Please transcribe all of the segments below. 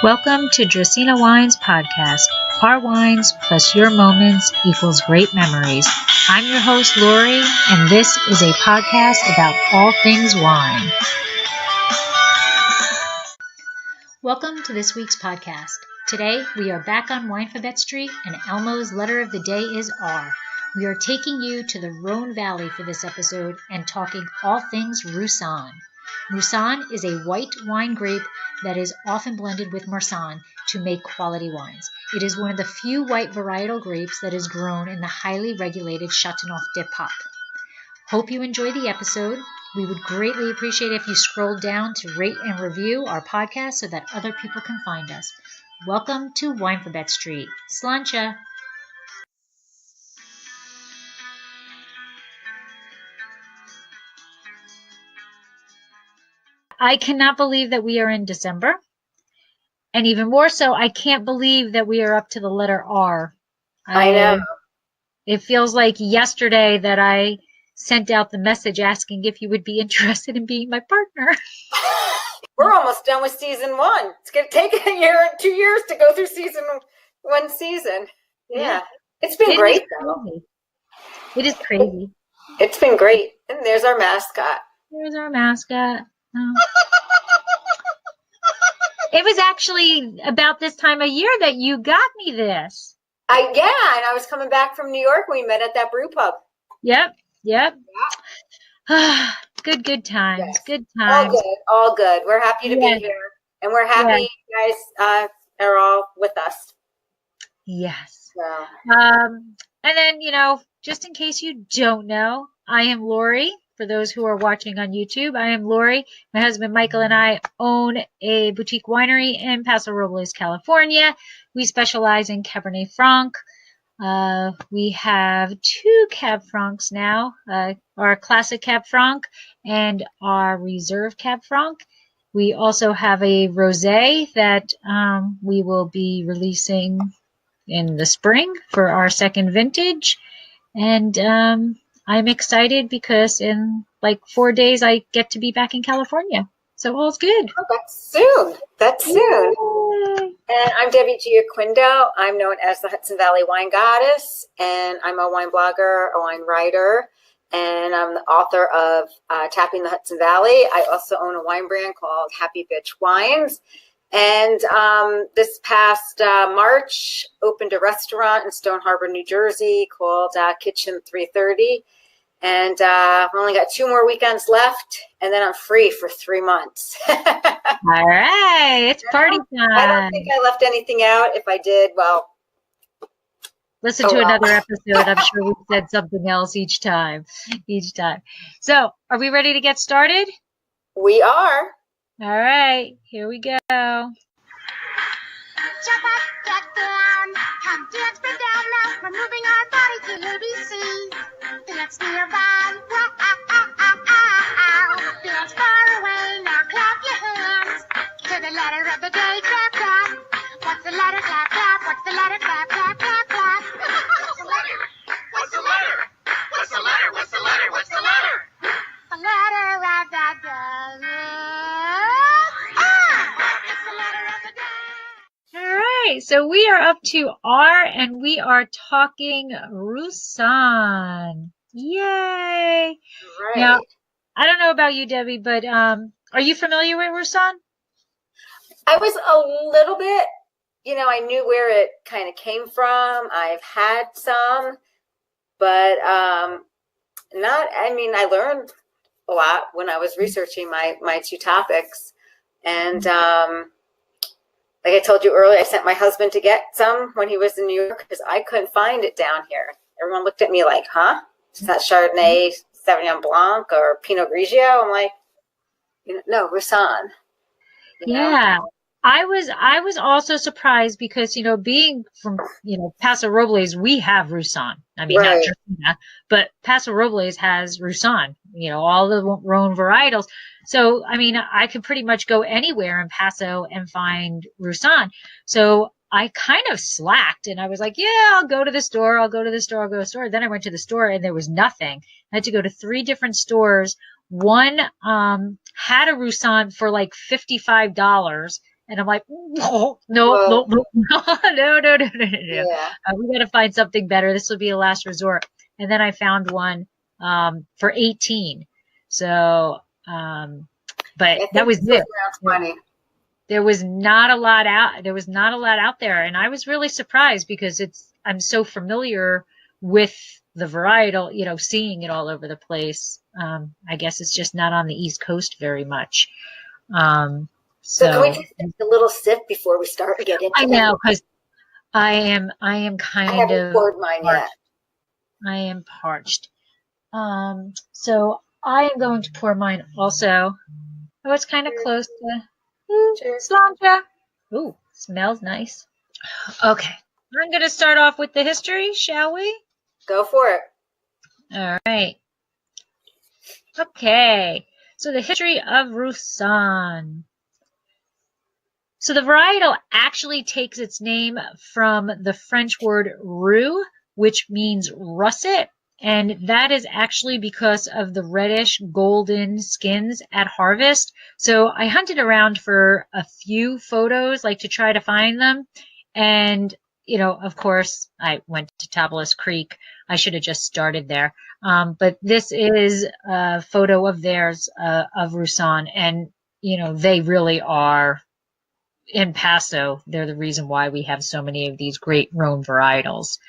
Welcome to Dracaena Wines podcast. Our wines plus your moments equals great memories. I'm your host, Lori, and this is a podcast about all things wine. Welcome to this week's podcast. Today, we are back on Winephabet Street, and Elmo's letter of the day is R. We are taking you to the Rhone Valley for this episode and talking all things Roussanne. Roussanne is a white wine grape that is often blended with Marsanne to make quality wines. It is one of the few white varietal grapes that is grown in the highly regulated Châteauneuf-du-Pape. Hope you enjoy the episode. We would greatly appreciate if you scroll down to rate and review our podcast so that other people can find us. Welcome to Winephabet Street. Slancha. I cannot believe that we are in December. And even more so, I can't believe that we are up to the letter R. I know. It feels like yesterday that I sent out the message asking if you would be interested in being my partner. We're almost done with season one. It's going to take a year and 2 years to go through one season. Yeah. It's been great, though. It is crazy. It's been great. And there's our mascot. There's our mascot. Oh. It was actually about this time of year that you got me this. And I was coming back from New York. We met at that brew pub. Yep. Good times. Yes. Good times. All good. We're happy to be here. And we're happy you guys are all with us. Yes. So. And then, just in case you don't know, I am Lori. For those who are watching on YouTube, I am Lori. My husband Michael and I own a boutique winery in Paso Robles, California. We specialize in Cabernet Franc. We have 2 Cab Francs now, our classic Cab Franc and our reserve Cab Franc. We also have a rosé that we will be releasing in the spring for our second vintage. And I'm excited because in like 4 days I get to be back in California. So all's good. Oh, that's soon. Yay. And I'm Debbie Giaquindo. I'm known as the Hudson Valley Wine Goddess, and I'm a wine blogger, a wine writer, and I'm the author of Tapping the Hudson Valley. I also own a wine brand called Happy Bitch Wines. And this past March, opened a restaurant in Stone Harbor, New Jersey called Kitchen 330. And I've only got 2 more weekends left, and then I'm free for 3 months. All right. It's party time. I don't think I left anything out. If I did, well. Listen to another episode. I'm sure we said something else each time. So are we ready to get started? We are. All right, here we go. Jump up, get down, come dance, spread down now. We're moving our body to ABCs. Dance nearby, wow, dance far away, now clap your hands. To the letter of the day, clap, clap. What's the letter, clap, clap? What's the letter, clap, clap, clap, clap? What's the letter? What's the letter? What's the letter? What's the letter? What's the letter? The letter of the day. All right, so we are up to R, and we are talking Roussanne. Yay! Right. Now, I don't know about you, Debbie, but are you familiar with Roussanne? I was a little bit, I knew where it kind of came from. I've had some, but I learned a lot when I was researching my 2 topics. And like I told you earlier, I sent my husband to get some when he was in New York because I couldn't find it down here. Everyone looked at me like, huh? Is that Chardonnay, Sauvignon Blanc, or Pinot Grigio? I'm like, no, Roussanne. Yeah. I was also surprised because, being from, Paso Robles, we have Roussanne. I mean, not Dracaena, but Paso Robles has Roussanne, all the Rhone varietals. So, I mean, I could pretty much go anywhere in Paso and find Roussanne. So I kind of slacked and I was like, I'll go to the store. Then I went to the store and there was nothing. I had to go to 3 different stores. One had a Roussanne for like $55. And I'm like, no, no, Whoa. no, no, no, no, no, no, no. Yeah. We got to find something better. This will be a last resort. And then I found one for 18. So, but I that think was this it. was around 20. There was not a lot out. There was not a lot out there, and I was really surprised because I'm so familiar with the varietal, seeing it all over the place. I guess it's just not on the East Coast very much. So can we So take a little sip before we start to get into I it? know because I am I kind haven't of poured mine yet. parched. I am parched. So I am going to pour mine also. Oh, it's kind of close to Cheers. cilantro. Ooh, smells nice. Okay, I'm going to start off with the history, shall we? Go for it. All right. Okay, so the history of Roussanne. So the varietal actually takes its name from the French word roux, which means russet, and that is actually because of the reddish golden skins at harvest. So I hunted around for a few photos, like to try to find them, and of course, I went to Tablas Creek. I should have just started there. But this is a photo of theirs, of Roussanne, and they really are in Paso. They're the reason why we have so many of these great Rhone varietals.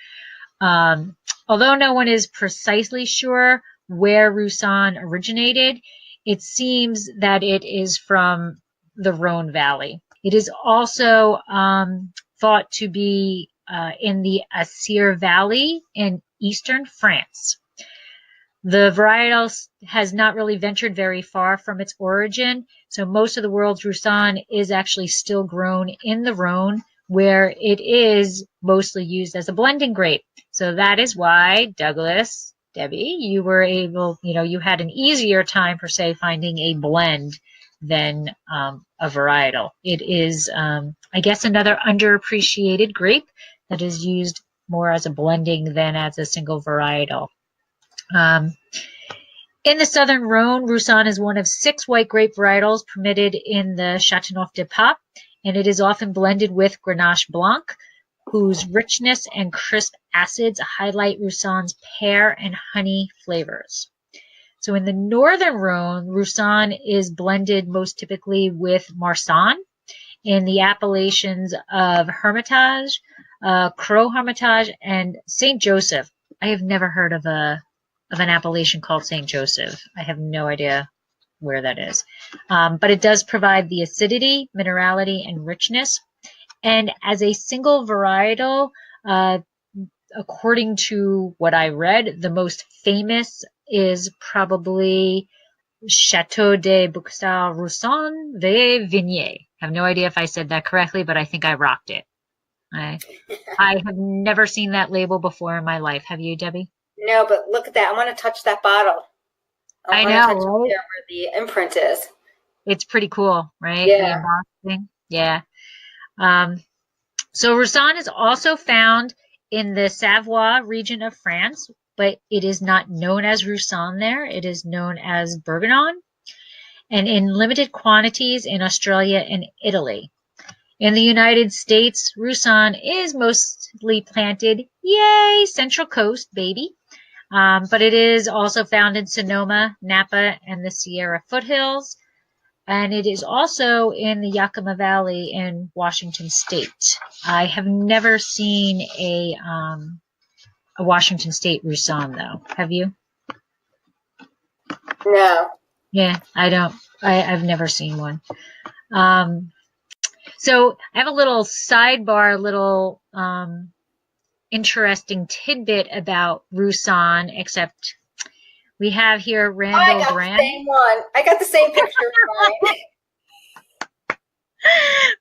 Although no one is precisely sure where Roussanne originated, it seems that it is from the Rhone Valley. It is also thought to be in the Asir Valley in eastern France. The varietal has not really ventured very far from its origin, so most of the world's Roussanne is actually still grown in the Rhone, where it is mostly used as a blending grape. So that is why, Douglas, Debbie, you were able, you had an easier time, per se, finding a blend than a varietal. It is, I guess, another underappreciated grape that is used more as a blending than as a single varietal. In the southern Rhone, Roussanne is one of 6 white grape varietals permitted in the Châteauneuf-du-Pape, and it is often blended with Grenache Blanc, whose richness and crisp acids highlight Roussanne's pear and honey flavors. So in the northern Rhone, Roussanne is blended most typically with Marsanne in the appellations of Hermitage, Croix Hermitage, and St. Joseph. I have never heard of an appellation called St. Joseph. I have no idea where that is. But it does provide the acidity, minerality, and richness. And as a single varietal, according to what I read, the most famous is probably Château de Bouxal Roussanne de Vigny. I have no idea if I said that correctly, but I think I rocked it. I have never seen that label before in my life. Have you, Debbie? No, but look at that. I want to touch that bottle. I know, touch right? where the imprint is. It's pretty cool, right? Yeah. The embossing. Yeah. So Roussanne is also found in the Savoie region of France, but it is not known as Roussanne there. It is known as Bourgogne, and in limited quantities in Australia and Italy. In the United States, Roussanne is mostly planted, yay, Central Coast, baby. But it is also found in Sonoma, Napa, and the Sierra foothills. And it is also in the Yakima Valley in Washington State. I have never seen a Washington State Roussanne, though. Have you? No. Yeah, I don't. I've never seen one. So I have a little sidebar, little interesting tidbit about Roussanne, except we have here Randall Graham. The same one. I got the same picture of mine.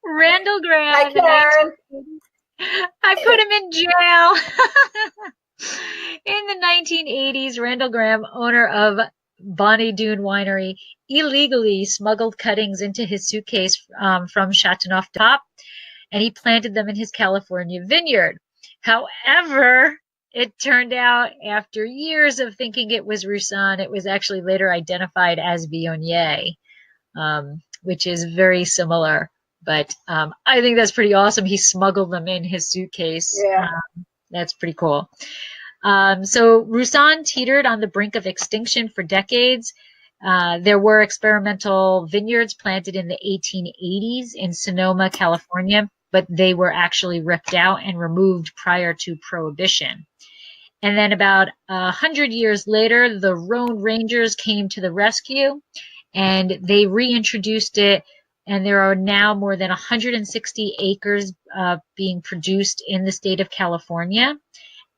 Randall Graham. Hi, Karen. I put him in jail. In the 1980s, Randall Graham, owner of Bonnie Doon Winery, illegally smuggled cuttings into his suitcase from Châteauneuf-du-Pape, and he planted them in his California vineyard. However, it turned out after years of thinking it was Roussanne, it was actually later identified as Viognier, which is very similar But I think that's pretty awesome. He smuggled them in his suitcase. Yeah. That's pretty cool. So Roussanne teetered on the brink of extinction for decades. There were experimental vineyards planted in the 1880s in Sonoma, California, but they were actually ripped out and removed prior to Prohibition. And then about 100 years later, the Rhone Rangers came to the rescue and they reintroduced it. And there are now more than 160 acres being produced in the state of California.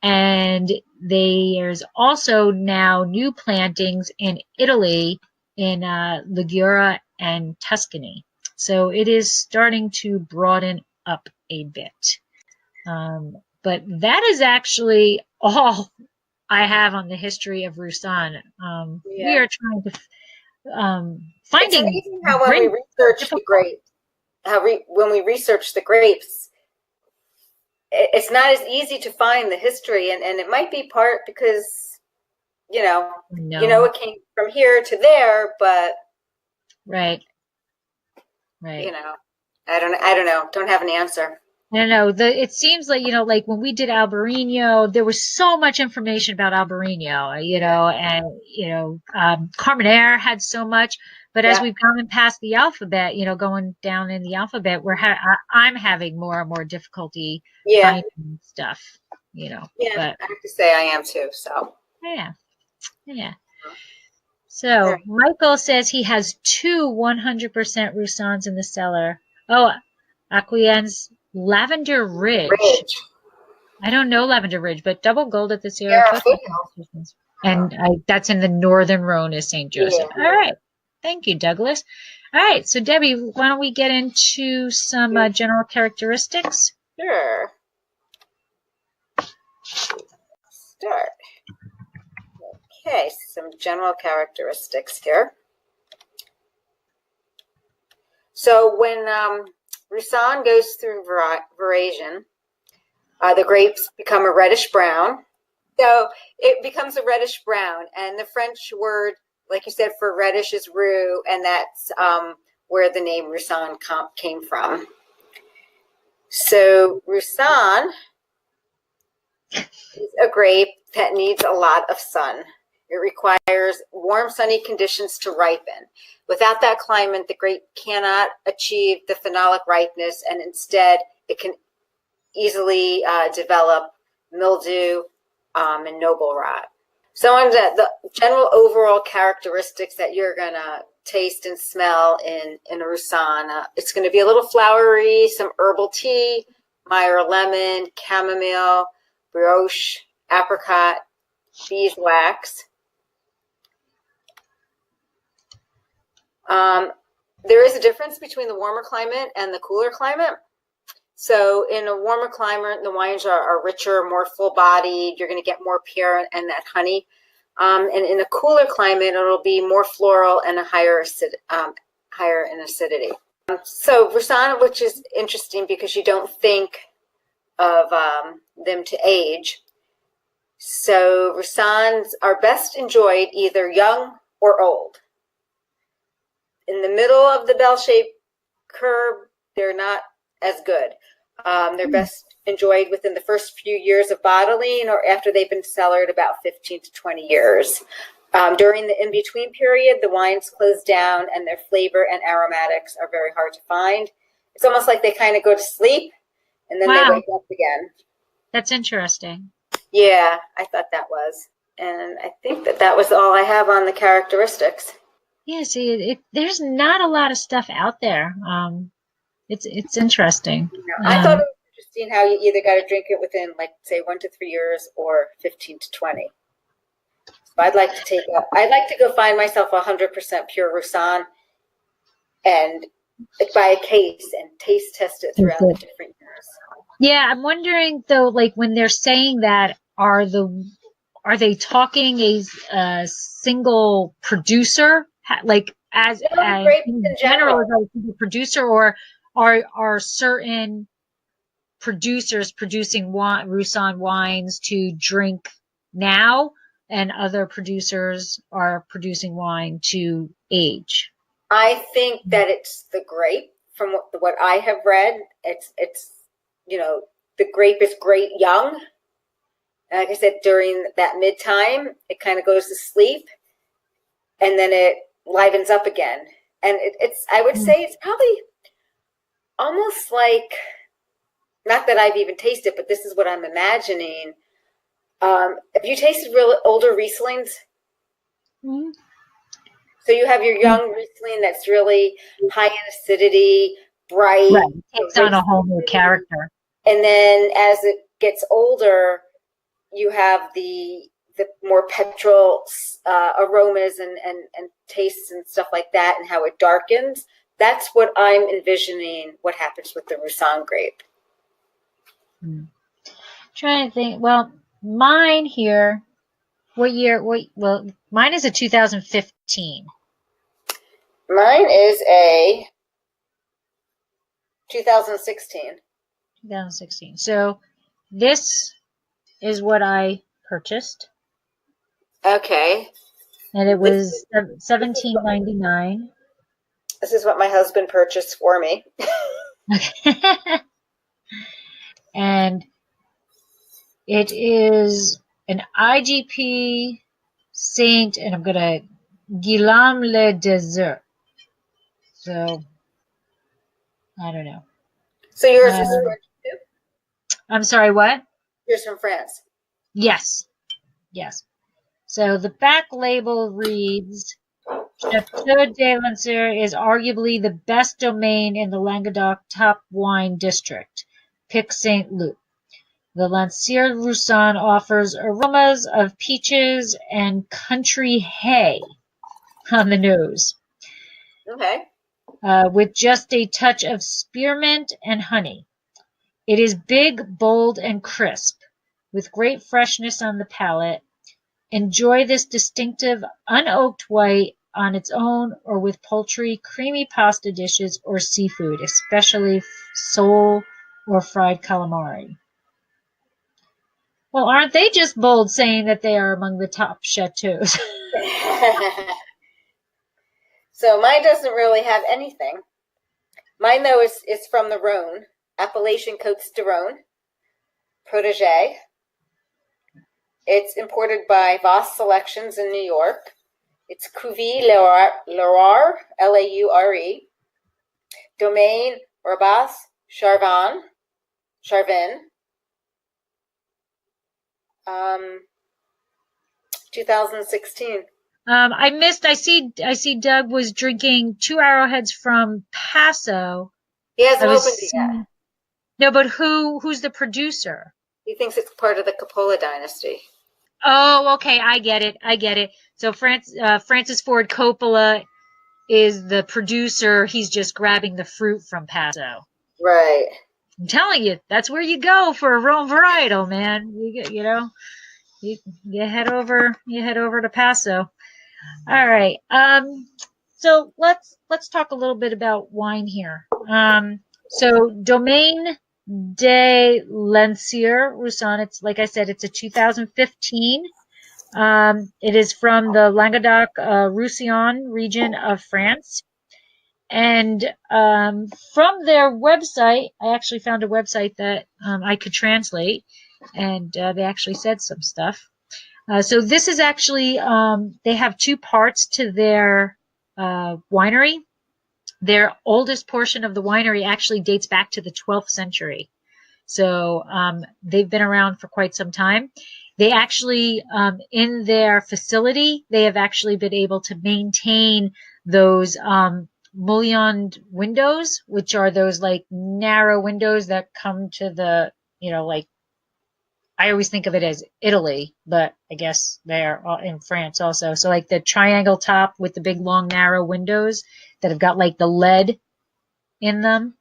And there's also now new plantings in Italy, in Liguria and Tuscany. So it is starting to broaden up a bit. But that is actually all I have on the history of Roussanne. We are trying to finding. It's amazing how when we research the grapes, when we research the grapes, it's not as easy to find the history, and it might be part because it came from here to there, but right. I don't know. Don't have an answer. I don't know. It seems like, like when we did Albarino, there was so much information about Albarino, and Carmenere had so much. But as we've gone past the alphabet, going down in the alphabet, I'm having more and more difficulty finding stuff, Yeah, but, I have to say I am too. So yeah. So Michael says he has 2 100% Roussannes in the cellar. Oh, Acquiesce Lavender Ridge. I don't know Lavender Ridge, but double gold at the Sierra Foothills. And that's in the northern Rhone is St. Joseph. Yeah. All right. Thank you, Douglas. All right. So, Debbie, why don't we get into some general characteristics? Sure. Start. Okay, some general characteristics here. So when Roussanne goes through veraison, the grapes become a reddish brown. So it becomes a reddish brown, and the French word, like you said, for reddish is roux, and that's where the name Roussanne came from. So Roussanne is a grape that needs a lot of sun. It requires warm, sunny conditions to ripen. Without that climate, the grape cannot achieve the phenolic ripeness, and instead it can easily develop mildew and noble rot. So on the general overall characteristics that you're going to taste and smell in a Roussanne, it's going to be a little flowery, some herbal tea, Meyer lemon, chamomile, brioche, apricot, beeswax. There is a difference between the warmer climate and the cooler climate. So in a warmer climate, the wines are richer, more full-bodied. You're going to get more pear and that honey. And in a cooler climate, it'll be more floral and a higher in acidity. So Roussanne, which is interesting because you don't think of them to age. So Roussannes are best enjoyed either young or old. In the middle of the bell-shaped curve, they're not as good. They're best enjoyed within the first few years of bottling or after they've been cellared about 15 to 20 years. During the in-between period, the wines close down and their flavor and aromatics are very hard to find. It's almost like they kind of go to sleep and then they wake up again. That's interesting. Yeah, I thought that was. And I think that was all I have on the characteristics. Yeah, see, there's not a lot of stuff out there. It's interesting. I thought it was interesting how you either got to drink it within, like, say, 1 to 3 years or 15 to 20. So I'd like to go find myself 100% pure Roussanne and buy a case and taste test it throughout the different years. Yeah, I'm wondering though, like when they're saying that, are they talking a single producer, like as in general, as a single producer, or are certain producers producing Roussanne wines to drink now, and other producers are producing wine to age? I think that it's the grape from what I have read, it's the grape is great young. And like I said, during that mid time, it kind of goes to sleep, and then it livens up again. And I would say it's probably almost like, not that I've even tasted, but this is what I'm imagining. Have you tasted real older Rieslings? Mm-hmm. So you have your young Riesling that's really high in acidity, bright. Right. It takes on a whole new character. And then as it gets older, you have the more petrol aromas and tastes and stuff like that, and how it darkens. That's what I'm envisioning what happens with the Roussanne grape. Trying to think. Well, mine here, mine is a 2015. Mine is a 2016. 2016. So this is what I purchased. Okay. And it was $17.99. This is what my husband purchased for me. And it is an IGP Saint, and I'm going to Guillaume le Désert. So, I don't know. So yours is French too? I'm sorry, what? Yours from France. Yes. Yes. So the back label reads, Château de Lancier is arguably the best domain in the Languedoc top wine district. Pic Saint Loup. The Lancier Roussanne offers aromas of peaches and country hay on the nose. Okay. With just a touch of spearmint and honey. It is big, bold, and crisp, with great freshness on the palate. Enjoy this distinctive, unoaked white on its own or with poultry, creamy pasta dishes, or seafood, especially sole or fried calamari. Well, aren't they just bold saying that they are among the top chateaus? So mine doesn't really have anything. Mine, though, is from the Rhone, Appellation Côtes de Rhone, Protégé. It's imported by Voss Selections in New York. It's Cuvée Laure, Laure, Domaine Rabas Charvin, 2016. I see Doug was drinking 2 arrowheads from Paso. He hasn't opened it yet. No, but who's the producer? He thinks it's part of the Coppola dynasty. Oh, okay, I get it. So Francis Ford Coppola is the producer. He's just grabbing the fruit from Paso. Right. I'm telling you, that's where you go for a Rhone varietal, man. You head over to Paso. All right. So let's talk a little bit about wine here. So Domaine de Lancier Roussanne. It's, like I said, it's a 2015. It is from the Languedoc Roussillon region of France. And from their website, I actually found a website that I could translate, and they actually said some stuff. So this is actually, they have 2 parts to their winery. Their oldest portion of the winery actually dates back to the 12th century. So they've been around for quite some time. They actually, in their facility, they have actually been able to maintain those mullioned windows, which are those like narrow windows that come to the, like, I always think of it as Italy, but I guess they're in France also. So like the triangle top with the big long narrow windows that have got like the lead in them,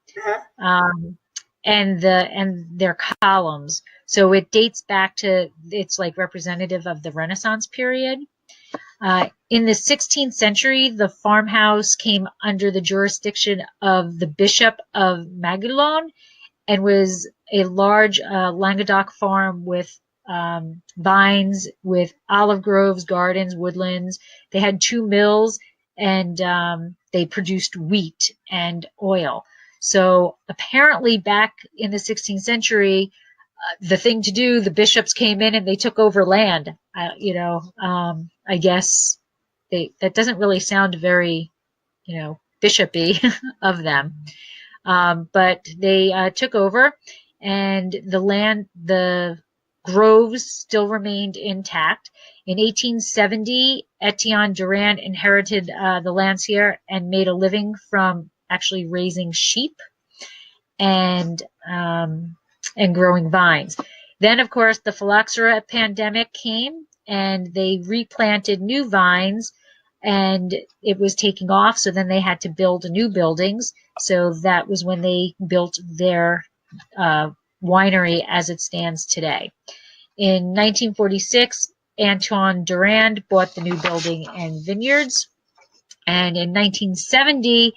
and their columns. So it dates back to, it's like representative of the Renaissance period. In the 16th century, the farmhouse came under the jurisdiction of the Bishop of Maguelone and was a large Languedoc farm with vines, with olive groves, gardens, woodlands. They had 2 mills, and they produced wheat and oil. So apparently back in the 16th century, the thing to do, the bishops came in and they took over land. I guess that doesn't really sound very, bishopy of them. But they took over, and the groves still remained intact. In 1870, Etienne Durand inherited the lands here and made a living from actually raising sheep and growing vines. Then, of course, the phylloxera pandemic came, and they replanted new vines, and it was taking off. So then they had to build new buildings. So that was when they built their winery as it stands today. In 1946, Antoine Durand bought the new building and vineyards. And in 1970,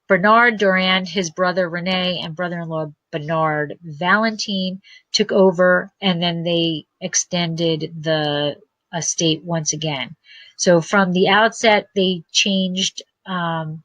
Bernard Durand, his brother Rene, and brother-in-law Bernard Valentine took over, and then they extended the estate once again. So from the outset, they changed. From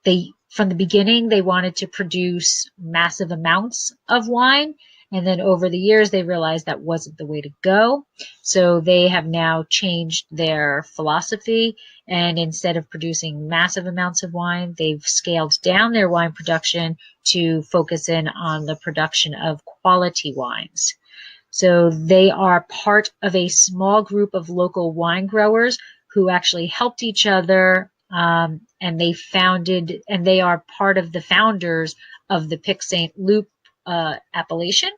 the beginning, they wanted to produce massive amounts of wine, and then over the years, they realized that wasn't the way to go. So they have now changed their philosophy, and instead of producing massive amounts of wine, they've scaled down their wine production to focus in on the production of quality wines. So they are part of a small group of local wine growers who actually helped each other, and they are part of the founders of the Pic Saint Loup appellation.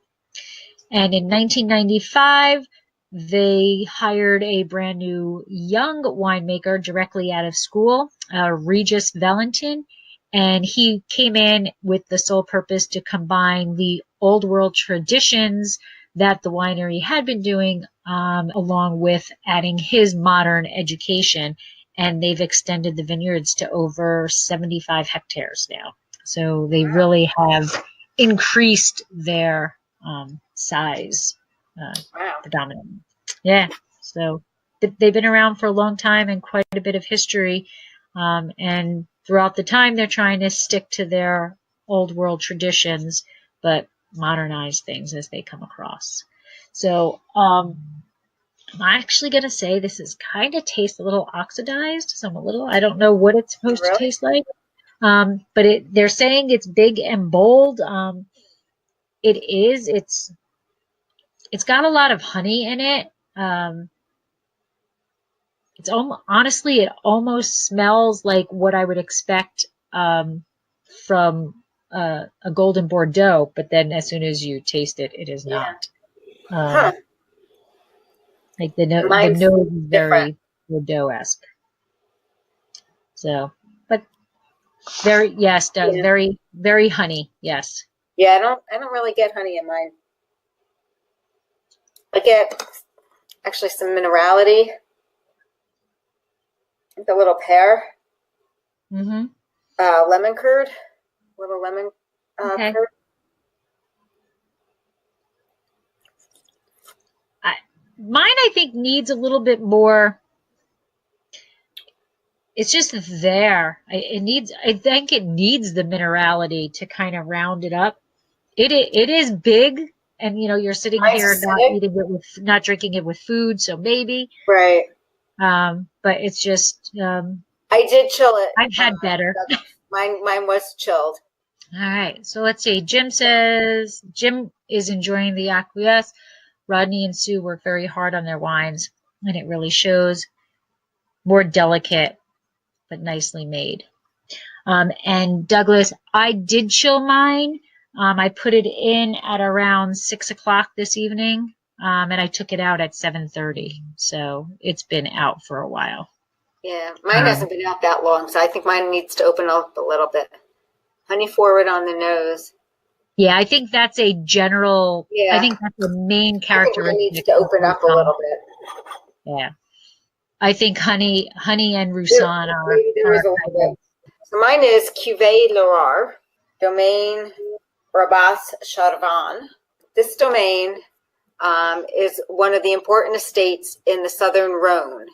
And in 1995, they hired a brand new young winemaker directly out of school, Regis Valentin, and he came in with the sole purpose to combine the old world traditions that the winery had been doing, along with adding his modern education. And they've extended the vineyards to over 75 hectares now. So they really have increased their size predominantly. Yeah. So they've been around for a long time and quite a bit of history. And throughout the time, they're trying to stick to their old world traditions, but modernize things as they come across. So I'm actually going to say this is kind of tastes a little oxidized. So I don't know what it's supposed to taste like. But they're saying it's big and bold. It is. It's got a lot of honey in it. It's honestly, it almost smells like what I would expect from a golden Bordeaux, but then as soon as you taste it, it is not. Like the nose is very Bordeaux-esque. So, but very very, very honey. Yes. Yeah, I don't really get honey in mine. I get actually some minerality. The little pear. Mm-hmm. Lemon curd. Little lemon curd. Mine, I think, needs a little bit more. It's just there. I think it needs the minerality to kind of round it up. It is big, and you're sitting here not drinking it with food, so maybe. Right. But it's just. I did chill it. I've had better. Mine was chilled. All right. So let's see. Jim is enjoying the acquiesce. Rodney and Sue work very hard on their wines, and it really shows. More delicate, but nicely made. And Douglas, I did chill mine. I put it in at around 6 o'clock this evening, and I took it out at 7:30. So it's been out for a while. Yeah, mine hasn't been out that long, so I think mine needs to open up a little bit. Honey forward on the nose. Yeah, I think that's a general. Yeah. I think that's the main characteristic. I think it needs to open up a little bit. Yeah, I think honey and Roussanne are. So mine is Cuvée Loire, Domaine Rabas Charvan. This domain is one of the important estates in the southern Rhone.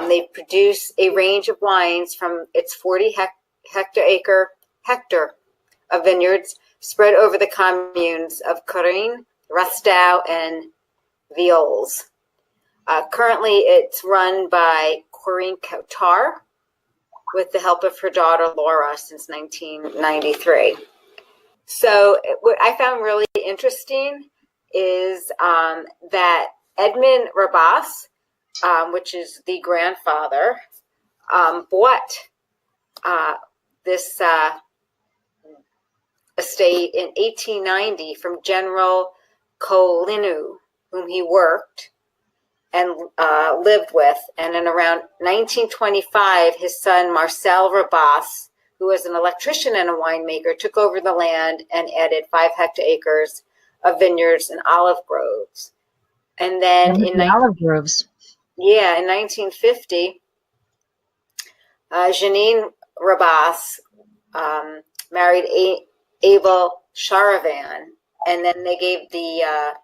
They produce a range of wines from its 40 hectare of vineyards spread over the communes of Corinne, Rustau, and Viols. Currently, it's run by Corinne Cotar with the help of her daughter Laura since 1993. So what I found really interesting is that Edmond Rabas, which is the grandfather, bought this estate in 1890 from General Colinu, whom he worked and lived with. And in around 1925, his son Marcel Rabas, who was an electrician and a winemaker, took over the land and added 5 hectares of vineyards and olive groves. And then olive groves. Yeah, in 1950, Janine Rabas married Abel Charavan, and then they gave the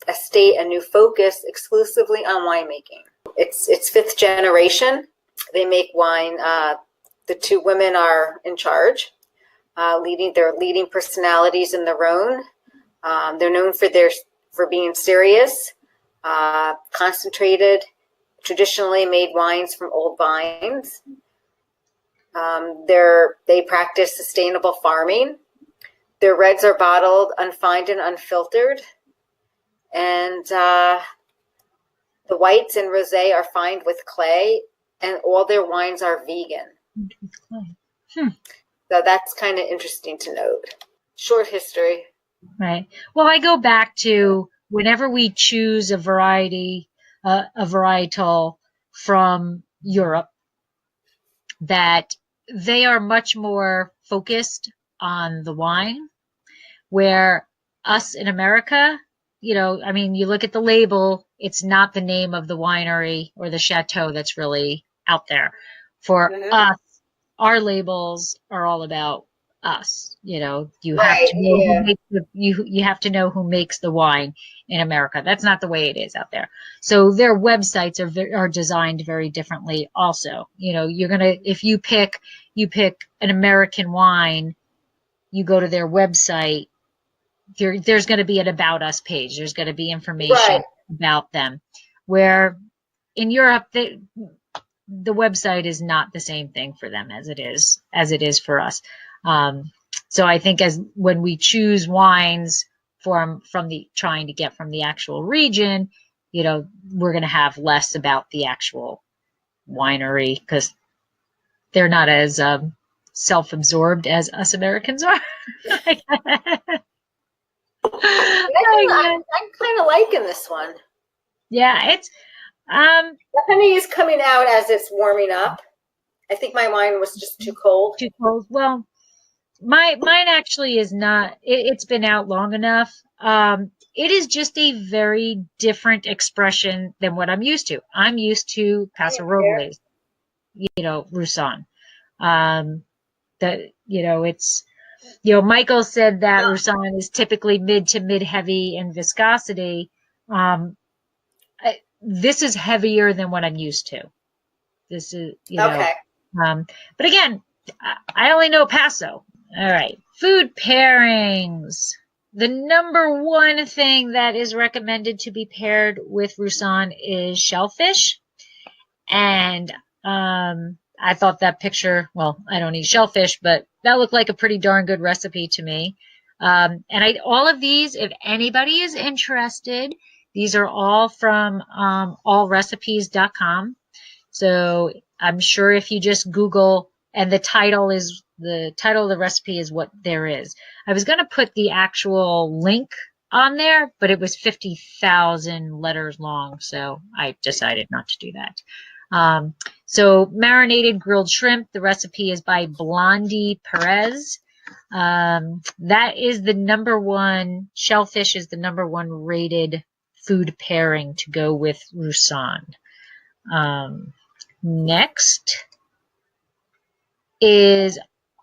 estate a new focus exclusively on winemaking. It's 5th generation. They make wine. The 2 women are in charge, they're leading personalities in the Rhone. They're known for being serious, concentrated, traditionally made wines from old vines. They practice sustainable farming. Their reds are bottled, unfined, and unfiltered. And the whites and rosé are fined with clay, and all their wines are vegan. So that's kind of interesting to note. Short history. Right. Well, I go back to whenever we choose a variety, a varietal from Europe, that they are much more focused on the wine, where us in America, I mean, you look at the label, it's not the name of the winery or the chateau that's really out there. For us, our labels are all about us. You have to know who makes you have to know who makes the wine in America. That's not the way it is out there. So their websites are designed very differently. Also, if you pick an American wine, you go to their website. There's going to be an about us page. There's going to be information about them. Where in Europe, the website is not the same thing for them as it is for us. So I think when we choose wines from trying to get from the actual region, we're going to have less about the actual winery because they're not as self-absorbed as us Americans are. I'm kind of liking this one. Yeah, it's the honey is coming out as it's warming up. I think my wine was just too cold. Too cold. Well, mine actually is not. It's been out long enough. It is just a very different expression than what I'm used to. I'm used to Paso Robles, Roussanne. It's. Michael said that Roussanne is typically mid to mid-heavy in viscosity. This is heavier than what I'm used to. This is, okay. But again, I only know Paso. All right. Food pairings. The number one thing that is recommended to be paired with Roussanne is shellfish. And I thought that picture, well, I don't eat shellfish, but that looked like a pretty darn good recipe to me. And all of these, if anybody is interested, these are all from allrecipes.com. So I'm sure if you just Google, and the title of the recipe is what there is. I was going to put the actual link on there, but it was 50,000 letters long, so I decided not to do that. So marinated grilled shrimp, the recipe is by Blondie Perez. That is the number one, shellfish is the number one rated food pairing to go with Roussanne. Next is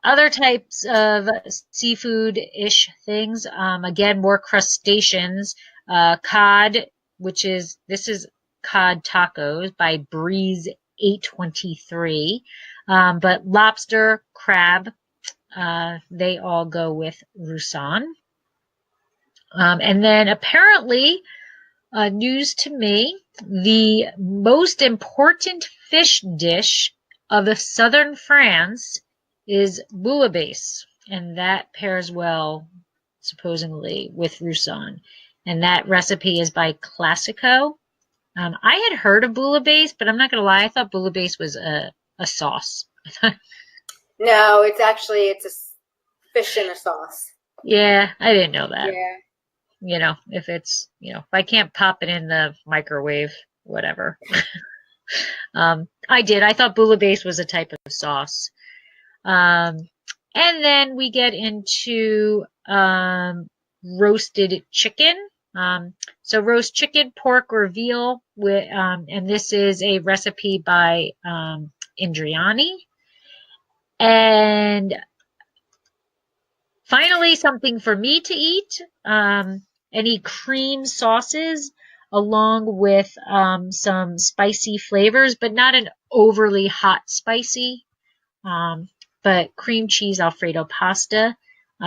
other types of seafood-ish things. Again, more crustaceans. Cod, this is cod tacos by Breeze 823. But lobster, crab, they all go with Roussanne. And then apparently, news to me, the most important fish dish of southern France is bouillabaisse, and that pairs well, supposedly, with Roussanne. And that recipe is by Classico. I had heard of bouillabaisse, but I'm not going to lie, I thought bouillabaisse was a sauce. No, it's a fish in a sauce. Yeah, I didn't know that. Yeah. You know, if it's, if I can't pop it in the microwave, whatever. I did. I thought bouillabaisse was a type of sauce. And then we get into roasted chicken. So roast chicken, pork, or veal, and this is a recipe by Indriani. And finally, something for me to eat. Any cream sauces along with some spicy flavors, but not an overly hot spicy. But cream cheese Alfredo pasta.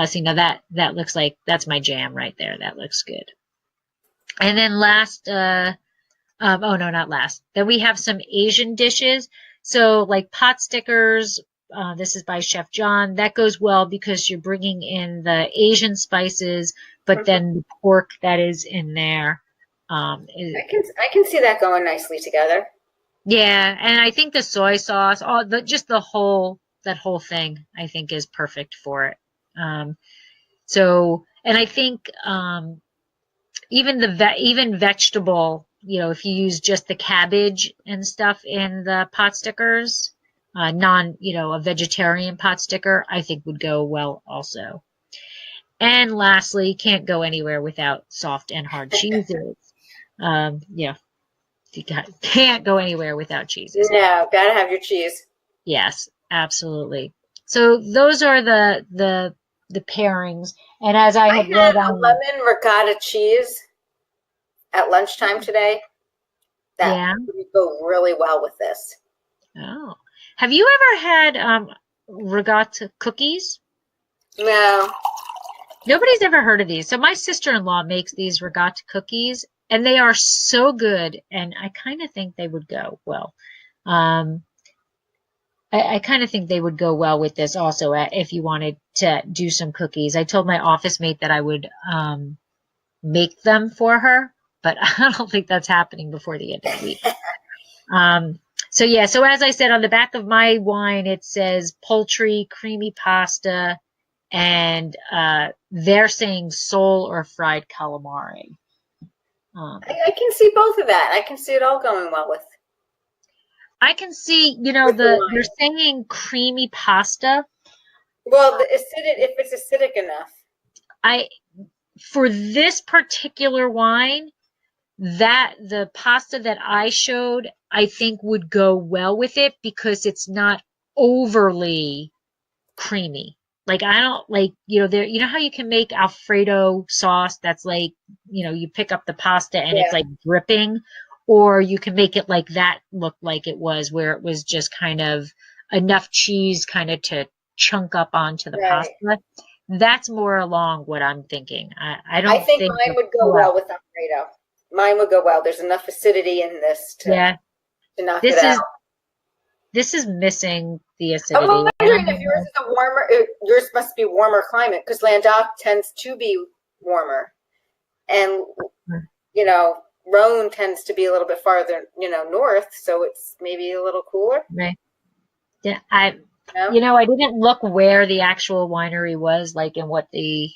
So that looks like that's my jam right there. That looks good. And then last, oh no, not last. Then we have some Asian dishes. So like pot stickers. This is by Chef John. That goes well because you're bringing in the Asian spices, but then the pork that is in there. I can see that going nicely together. Yeah, and I think the soy sauce, that whole thing, I think is perfect for it. And I think even vegetable, if you use just the cabbage and stuff in the pot stickers, a vegetarian pot sticker, I think would go well also. And lastly, can't go anywhere without soft and hard cheeses. You can't go anywhere without cheeses. No, gotta have your cheese. Yes, absolutely. So those are the pairings. And as I had read a lemon ricotta cheese at lunchtime today. That would go really well with this. Oh. Have you ever had regatta cookies? No. Nobody's ever heard of these. So my sister-in-law makes these regatta cookies, and they are so good, and I kind of think they would go well. I kind of think they would go well with this also if you wanted to do some cookies. I told my office mate that I would make them for her, but I don't think that's happening before the end of the week. So as I said, on the back of my wine, it says poultry, creamy pasta, and they're saying sole or fried calamari. I can see both of that. I can see it all going well with. I can see, they're saying creamy pasta. Well, if it's acidic enough. For this particular wine, the pasta that I showed, I think would go well with it because it's not overly creamy. Like I don't like, how you can make Alfredo sauce that's like, you pick up the pasta and it's like dripping, or you can make it like that look like it was, where it was just kind of enough cheese kind of to chunk up onto the pasta. That's more along what I'm thinking. I think mine would go well with Alfredo. Mine would go well. There's enough acidity in this to knock it out. This is missing the acidity. I'm wondering if yours is yours must be warmer climate, because Languedoc tends to be warmer. And, Rhone tends to be a little bit farther, north, so it's maybe a little cooler. Right. Yeah, I didn't look where the actual winery was, like, and what the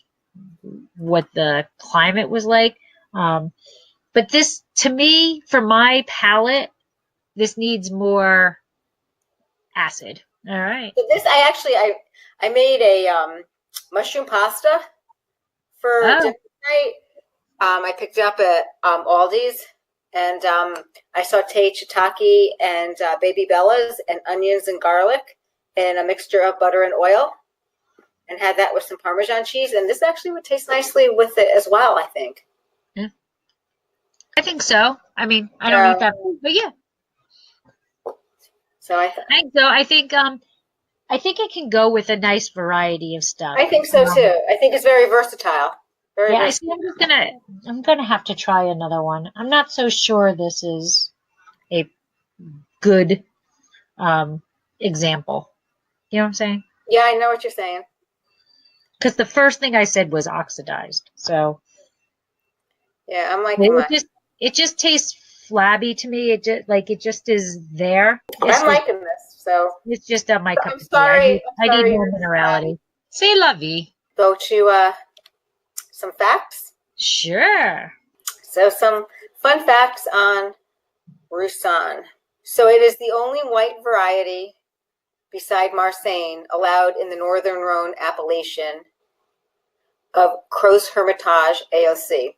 climate was like. But this, to me, for my palate, this needs more acid. All right. So this, I made a mushroom pasta for dinner tonight. I picked it up at Aldi's, and I sauteed shiitake and baby bellas and onions and garlic in a mixture of butter and oil, and had that with some Parmesan cheese. And this actually would taste nicely with it as well, I think. Yeah. I think so. I mean, I don't eat that, but yeah. So I think I think it can go with a nice variety of stuff. I think so too. I think it's very versatile. Very Yeah, I versatile. see. I'm gonna have to try another one. I'm not so sure this is a good example. You know what I'm saying? Yeah, I know what you're saying. Because the first thing I said was oxidized. So Yeah, I'm liking mine. it just tastes flabby to me. It just is there. I'm liking this. So It's just not my cup I'm of tea. sorry. I need more minerality. C'est la vie. Go to some facts. Sure. So some fun facts on Roussanne. So it is the only white variety beside Marsanne allowed in the northern Rhone appellation of Cros Hermitage AOC.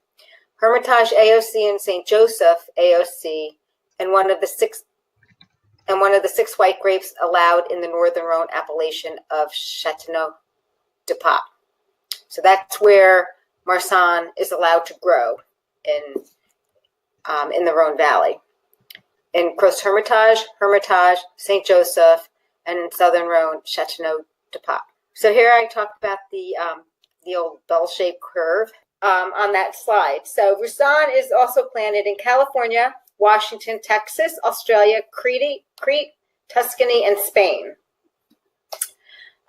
Hermitage AOC and St. Joseph AOC, and one of the six white grapes allowed in the northern Rhone appellation of Châteauneuf-du-Pape. So that's where Marsanne is allowed to grow in the Rhone Valley. In Cros Hermitage, St. Joseph, and in southern Rhone, Châteauneuf-du-Pape. So here I talk about the old bell-shaped curve on that slide. So Roussanne is also planted in California, Washington, Texas, Australia, Crete, Tuscany, and Spain.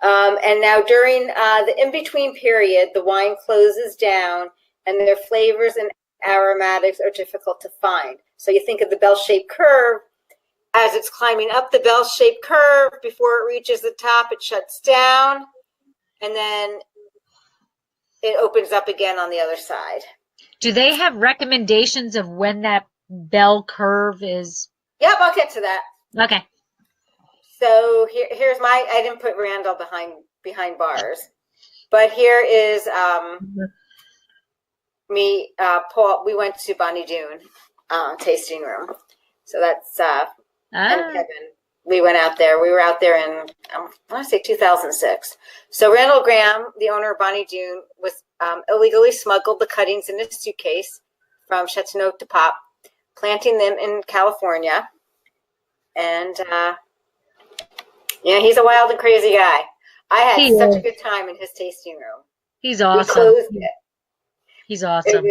And now during the in-between period, the wine closes down and their flavors and aromatics are difficult to find. So you think of the bell-shaped curve. As it's climbing up the bell-shaped curve, before it reaches the top, it shuts down, and then it opens up again on the other side. Do they have recommendations of when that bell curve is? Yep, I'll get to that. Okay. So here's I didn't put Randall behind bars, but here is me, Paul. We went to Bonnie Doon tasting room. So that's and Kevin. We went out there. We were out there in, I want to say 2006. So Randall Graham, the owner of Bonnie Doon, was illegally smuggled the cuttings in a suitcase from Châteauneuf-du-Pape, planting them in California. And, he's a wild and crazy guy. I had such a good time in his tasting room. He's awesome. We closed it. He's awesome.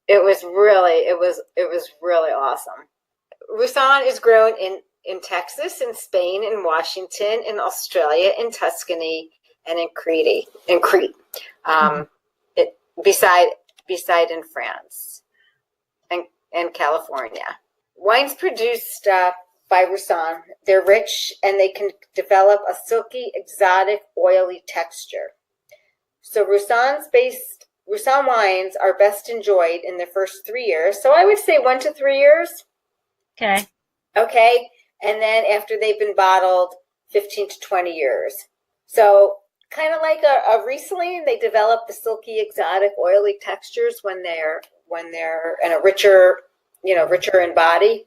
It was really awesome. Roussanne is grown in Texas, in Spain, in Washington, in Australia, in Tuscany, and in Crete. Beside in France and California. Wines produced by Roussanne, they're rich and they can develop a silky, exotic, oily texture. So Roussanne wines are best enjoyed in their first 3 years. So I would say 1 to 3 years. Okay. And then after they've been bottled, 15 to 20 years. So kind of like a Riesling, they develop the silky, exotic, oily textures when they're in a richer in body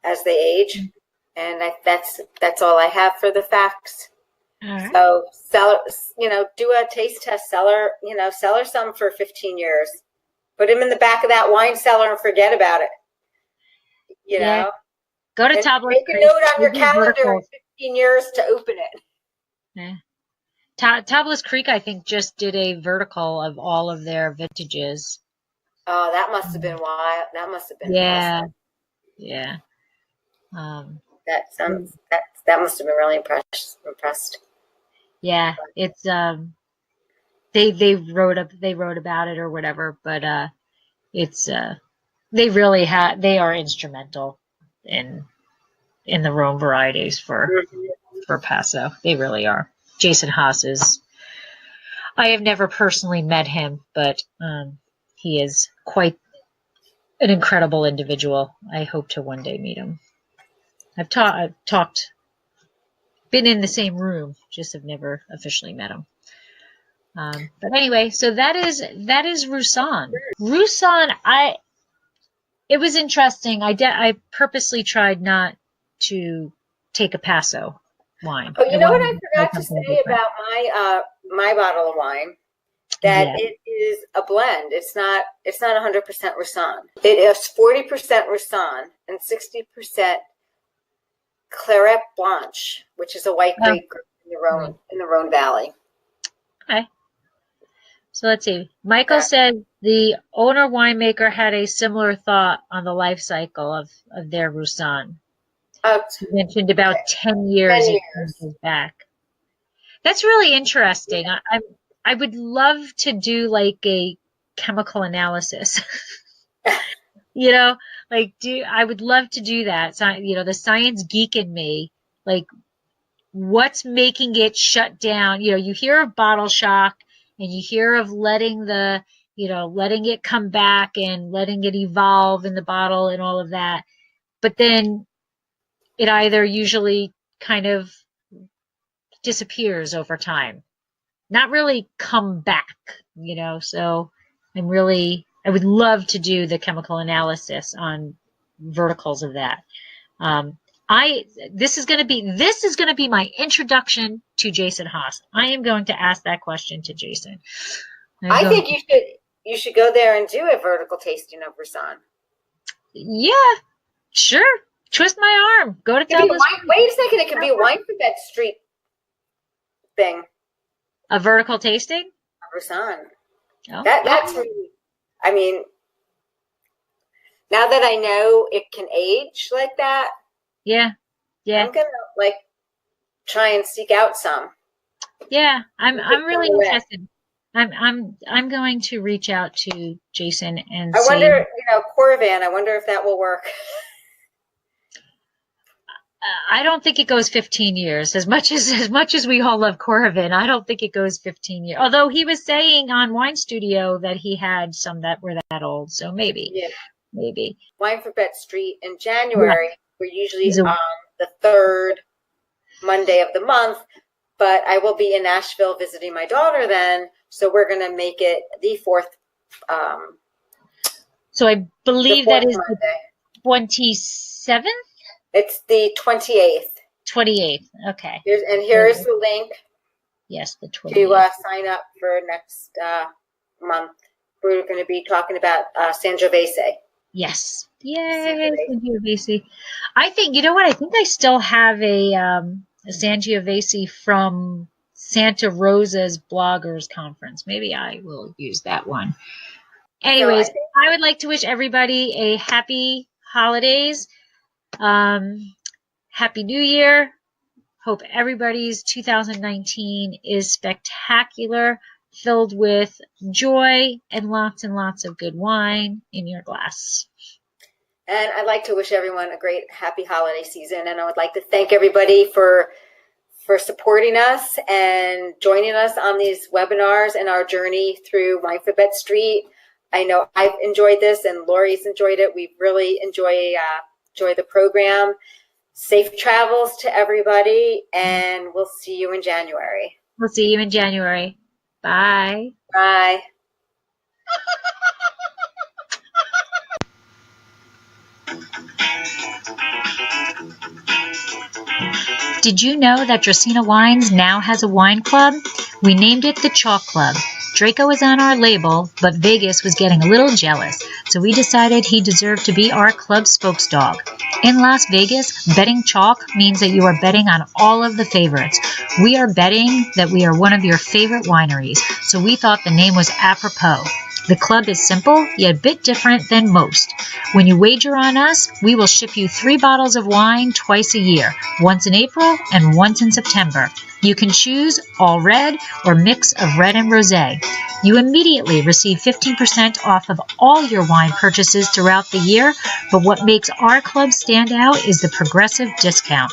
as they age. And that's all I have for the facts. All right. So do a taste test. Sell her some for 15 years. Put him in the back of that wine cellar and forget about it. You know. Go to Tablas Make Creek. a note on your calendar in 15 years to open it. Yeah. Tablas Creek, I think, just did a vertical of all of their vintages. Oh, that must have been wild. That must have been awesome. Yeah. That must have been really impressed. Yeah, it's they wrote about it or whatever, but it's they are instrumental in the Rhone varieties for Paso. They really are. Jason Haas is. I have never personally met him, but he is quite an incredible individual. I hope to one day meet him. I've talked, been in the same room, just have never officially met him. But anyway, so that is Roussanne. Roussanne, it was interesting. I purposely tried not to take a Paso wine. Oh, you know what I forgot to say about my bottle of wine? That it is a blend. It's not 100% Roussanne. It is 40% Roussanne and 60% Claret Blanche, which is a white grape in the Rhone Valley. Okay. So let's see. Michael said the owner winemaker had a similar thought on the life cycle of their Roussanne. He mentioned about 10 years, 10 years. back. That's really interesting. Yeah. I would love to do like a chemical analysis. You know, like I would love to do that. So, you know, the science geek in me, like what's making it shut down? You know, you hear of bottle shock and you hear of letting it come back and letting it evolve in the bottle and all of that. But then it either usually kind of disappears over time, not really come back, you know. So I would love to do the chemical analysis on verticals of that. This is going to be my introduction to Jason Haas. I am going to ask that question to Jason. I think you should go there and do a vertical tasting of Roussanne. Yeah, sure. Twist my arm. Go to Douglas. Wait a second. It could be a Winephabet Street thing. A vertical tasting? Roussanne. Oh. That's really, I mean, now that I know it can age like that. Yeah. I'm gonna try and seek out some. Yeah, I'm really interested. I'm going to reach out to Jason and see. I wonder, Coravan. I wonder if that will work. I don't think it goes 15 years. As much as we all love Coravan, I don't think it goes 15 years. Although he was saying on Wine Studio that he had some that were that old, so maybe. Yeah. Maybe. Winephabet Street in January. Yeah. We're usually on the third Monday of the month, but I will be in Nashville visiting my daughter then, so we're going to make it the fourth. So I believe that is Monday. The 27th? It's the 28th. 28th, okay. Here's the link. Yes, the 28th. To sign up for next month. We're going to be talking about Sangiovese. Yes. Yay, Sangiovese. I think, you know what? I think I still have a Sangiovese from Santa Rosa's Bloggers Conference. Maybe I will use that one. Anyways, I would like to wish everybody a happy holidays. Happy New Year. Hope everybody's 2019 is spectacular, filled with joy and lots of good wine in your glass. And I'd like to wish everyone a great happy holiday season. And I would like to thank everybody for supporting us and joining us on these webinars and our journey through Winephabet Street. I know I've enjoyed this and Lori's enjoyed it. We really enjoy the program. Safe travels to everybody, and we'll see you in January. We'll see you in January. Bye. Bye. Did you know that Dracaena Wines now has a wine club? We named it the Chalk Club. Draco is on our label, but Vegas was getting a little jealous, so we decided he deserved to be our club spokesdog. In Las Vegas, betting chalk means that you are betting on all of the favorites. We are betting that we are one of your favorite wineries, so we thought the name was apropos. The club is simple, yet a bit different than most. When you wager on us, we will ship you 3 bottles of wine twice a year, once in April and once in September. You can choose all red or mix of red and rosé. You immediately receive 15% off of all your wine purchases throughout the year, but what makes our club stand out is the progressive discount.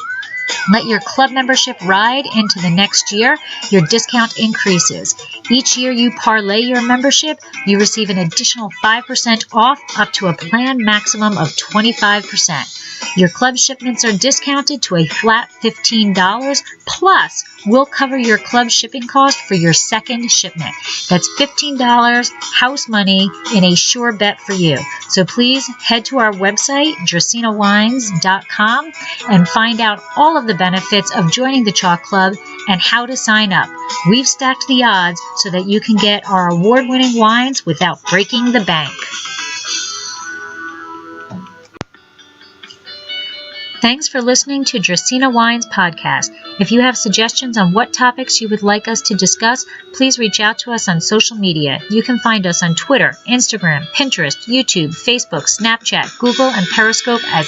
Let your club membership ride into the next year. Your discount increases. Each year you parlay your membership, you receive an additional 5% off up to a planned maximum of 25%. Your club shipments are discounted to a flat $15, plus we'll cover your club shipping cost for your second shipment. That's $15 house money in a sure bet for you. So please head to our website, dracaenawines.com, and find out all of the benefits of joining the Chalk Club and how to sign up. We've stacked the odds so that you can get our award-winning wines without breaking the bank. Thanks for listening to Dracaena Wines podcast. If you have suggestions on what topics you would like us to discuss, please reach out to us on social media. You can find us on Twitter, Instagram, Pinterest, YouTube, Facebook, Snapchat, Google, and Periscope as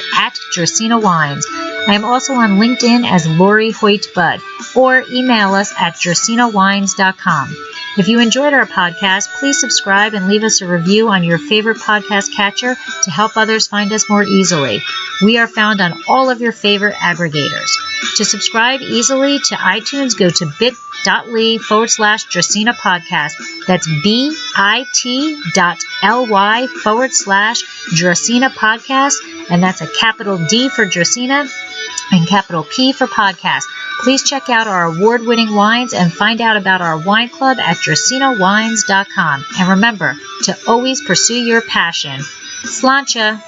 @Dracaena Wines. I am also on LinkedIn as Lori Hoyt Budd, or email us at dracaenawines.com. If you enjoyed our podcast, please subscribe and leave us a review on your favorite podcast catcher to help others find us more easily. We are found on all of your favorite aggregators. To subscribe easily to iTunes, go to bit.ly/Dracaena podcast. That's bit.ly/Dracaena podcast. And that's a capital D for Dracaena and capital P for podcast. Please check out our award-winning wines and find out about our wine club at dracaenawines.com. And remember to always pursue your passion. Sláinte!